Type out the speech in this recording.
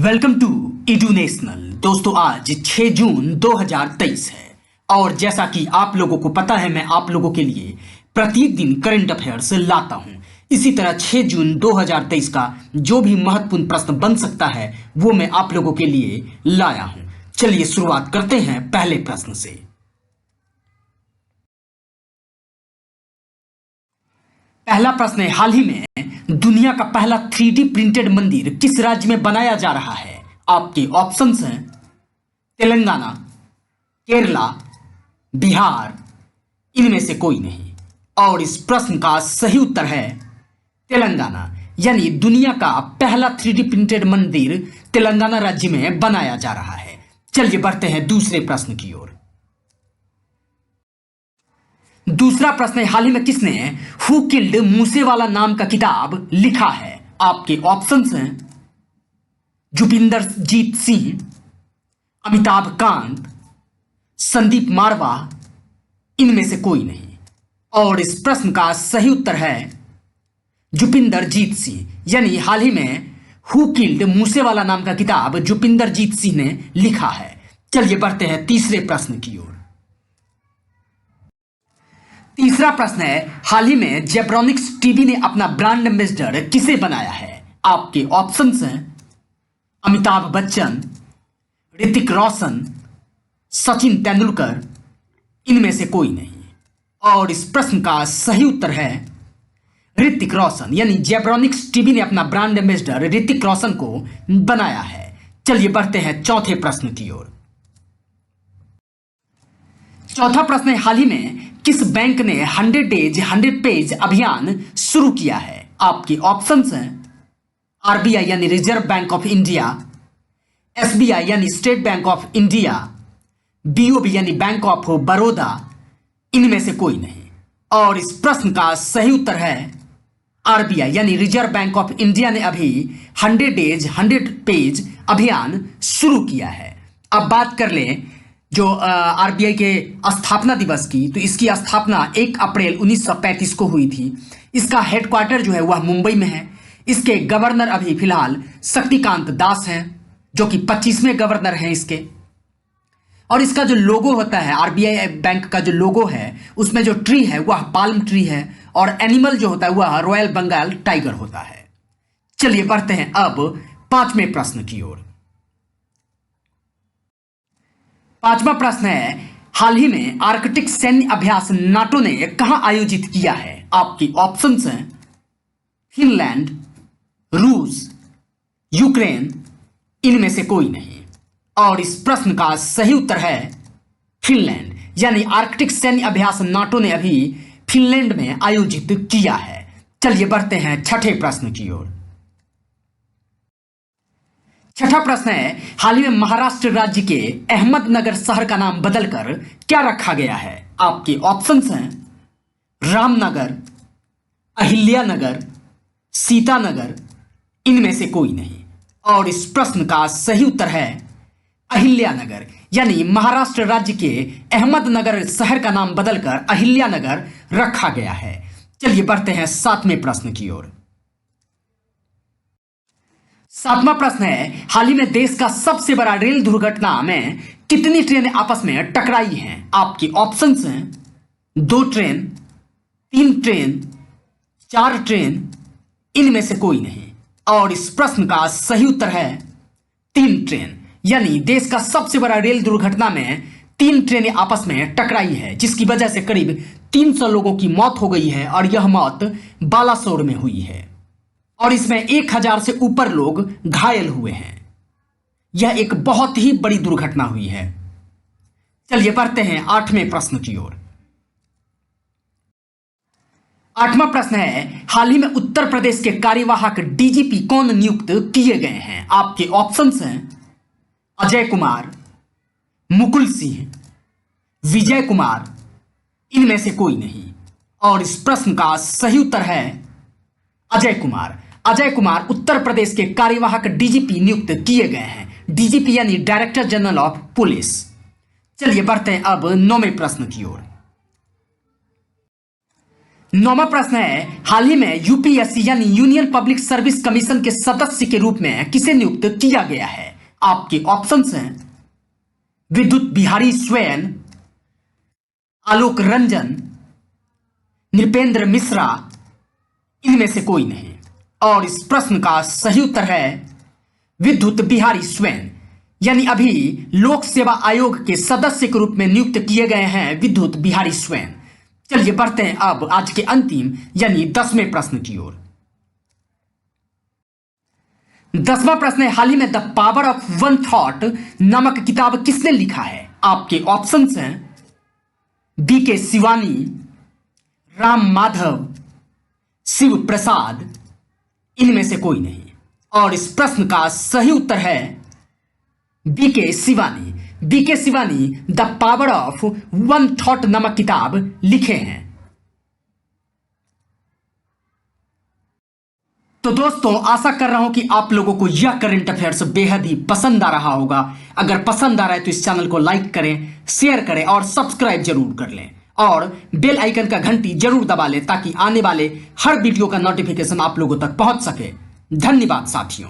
Welcome to इडू national. दोस्तों आज 6 जून 2023 है और जैसा कि आप लोगों को पता है मैं आप लोगों के लिए प्रत्येक दिन करंट अफेयर्स लाता हूं। इसी तरह 6 जून 2023 का जो भी महत्वपूर्ण प्रश्न बन सकता है वो मैं आप लोगों के लिए लाया हूं। चलिए शुरुआत करते हैं पहले प्रश्न से। पहला प्रश्न है, हाल ही में दुनिया का पहला 3D प्रिंटेड मंदिर किस राज्य में बनाया जा रहा है? आपके ऑप्शंस हैं तेलंगाना, केरला, बिहार, इनमें से कोई नहीं। और इस प्रश्न का सही उत्तर है तेलंगाना, यानी दुनिया का पहला 3D प्रिंटेड मंदिर तेलंगाना राज्य में बनाया जा रहा है। चलिए बढ़ते हैं दूसरे प्रश्न की ओर। दूसरा प्रश्न है, हाल ही में किसने हु किल्ड मूसेवाला नाम का किताब लिखा है? आपके ऑप्शंस हैं जुपिंदर जीत सिंह, अमिताभ कांत, संदीप मारवा, इनमें से कोई नहीं। और इस प्रश्न का सही उत्तर है जुपिंदर जीत सिंह, यानी हाल ही में हु किल्ड मूसेवाला नाम का किताब जुपिंदर जीत सिंह ने लिखा है। चलिए बढ़ते हैं तीसरे प्रश्न की ओर। तीसरा प्रश्न है, हाल ही में जेब्रॉनिक्स टीवी ने अपना ब्रांड एम्बेसडर किसे बनाया है? आपके ऑप्शंस हैं अमिताभ बच्चन, ऋतिक रोशन, सचिन तेंदुलकर, इनमें से कोई नहीं। और इस प्रश्न का सही उत्तर है ऋतिक रोशन, यानी जेब्रॉनिक्स टीवी ने अपना ब्रांड एम्बेसडर ऋतिक रोशन को बनाया है। चलिए बढ़ते हैं चौथे प्रश्न की ओर। चौथा प्रश्न है, हाल ही में किस बैंक ने 100 डेज 100 पेज अभियान शुरू किया है? आपके ऑप्शंस हैं आरबीआई यानी reserve bank of India, SBI यानी state bank of India, BOB यानी बैंक ऑफ बड़ौदा, इनमें से कोई नहीं। और इस प्रश्न का सही उत्तर है आरबीआई यानी रिजर्व बैंक ऑफ इंडिया ने अभी 100 डेज 100 पेज अभियान शुरू किया है। अब बात कर लें जो आरबीआई के स्थापना दिवस की, तो इसकी स्थापना 1 अप्रैल 1935 को हुई थी। इसका हेडक्वार्टर जो है वह मुंबई में है। इसके गवर्नर अभी फिलहाल शक्तिकांत दास हैं, जो कि 25वें गवर्नर हैं इसके। और इसका जो लोगो होता है, आरबीआई बैंक का जो लोगो है उसमें जो ट्री है वह पाल्म ट्री है और एनिमल जो होता है वह रॉयल बंगाल टाइगर होता है। चलिए बढ़ते हैं अब पांचवें प्रश्न की ओर। पांचवा प्रश्न है, हाल ही में आर्कटिक सैन्य अभ्यास नाटो ने कहां आयोजित किया है? आपकी ऑप्शंस हैं फिनलैंड, रूस, यूक्रेन, इनमें से कोई नहीं। और इस प्रश्न का सही उत्तर है फिनलैंड, यानी आर्कटिक सैन्य अभ्यास नाटो ने अभी फिनलैंड में आयोजित किया है। चलिए बढ़ते हैं छठे प्रश्न की ओर। छठा प्रश्न है, हाल ही में महाराष्ट्र राज्य के अहमदनगर शहर का नाम बदलकर क्या रखा गया है? आपके ऑप्शंस हैं रामनगर, अहिल्यानगर, सीतानगर, इनमें से कोई नहीं। और इस प्रश्न का सही उत्तर है अहिल्यानगर, यानी महाराष्ट्र राज्य के अहमदनगर शहर का नाम बदलकर अहिल्यानगर रखा गया है। चलिए बढ़ते हैं सातवें प्रश्न की ओर। सातवां प्रश्न है, हाल ही में देश का सबसे बड़ा रेल दुर्घटना में कितनी ट्रेनें आपस में टकराई हैं? आपके ऑप्शंस हैं 2 ट्रेन, 3 ट्रेन, 4 ट्रेन, इनमें से कोई नहीं। और इस प्रश्न का सही उत्तर है 3 ट्रेन, यानी देश का सबसे बड़ा रेल दुर्घटना में 3 ट्रेनें आपस में टकराई है, जिसकी वजह से करीब 300 लोगों की मौत हो गई है और यह मौत बालासोर में हुई है। और इसमें 1000 से ऊपर लोग घायल हुए हैं। यह एक बहुत ही बड़ी दुर्घटना हुई है। चलिए बढ़ते हैं आठवें प्रश्न की ओर। आठवां प्रश्न है, हाल ही में उत्तर प्रदेश के कार्यवाहक डीजीपी कौन नियुक्त किए गए हैं? आपके ऑप्शंस हैं अजय कुमार, मुकुल सिंह, विजय कुमार, इनमें से कोई नहीं। और इस प्रश्न का सही उत्तर है अजय कुमार। अजय कुमार उत्तर प्रदेश के कार्यवाहक डीजीपी नियुक्त किए गए हैं। डीजीपी यानी डायरेक्टर जनरल ऑफ पुलिस। चलिए बढ़ते हैं अब 9वें प्रश्न की ओर। 9वां प्रश्न है, हाल ही में यूपीएससी यानी यूनियन पब्लिक सर्विस कमीशन के सदस्य के रूप में किसे नियुक्त किया गया है? आपके ऑप्शंस हैं विद्युत बिहारी स्वयं, आलोक रंजन, नृपेंद्र मिश्रा, इनमें से कोई नहीं। और इस प्रश्न का सही उत्तर है विद्युत बिहारी स्वयं, यानी अभी लोक सेवा आयोग के सदस्य के रूप में नियुक्त किए गए हैं विद्युत बिहारी स्वयं। चलिए बढ़ते हैं अब आज के अंतिम यानी 10वें प्रश्न की ओर। 10वां प्रश्न है, हाल ही में the power of one thought नामक किताब किसने लिखा है? आपके ऑप्शंस हैं बीके शिवानी, राम माधव, शिव प्रसाद, इनमें से कोई नहीं। और इस प्रश्न का सही उत्तर है B K Shivani. B K Shivani the power of one thought नामक किताब लिखे हैं। तो दोस्तों, आशा कर रहा हूं कि आप लोगों को यह करंट अफेयर्स बेहद ही पसंद आ रहा होगा। अगर पसंद आ रहा है तो इस चैनल को लाइक करें, शेयर करें और सब्सक्राइब जरूर कर लें और बेल आइकन का घंटी जरूर दबा लें ताकि आने वाले हर वीडियो का नोटिफिकेशन आप लोगों तक पहुंच सके। धन्यवाद साथियों।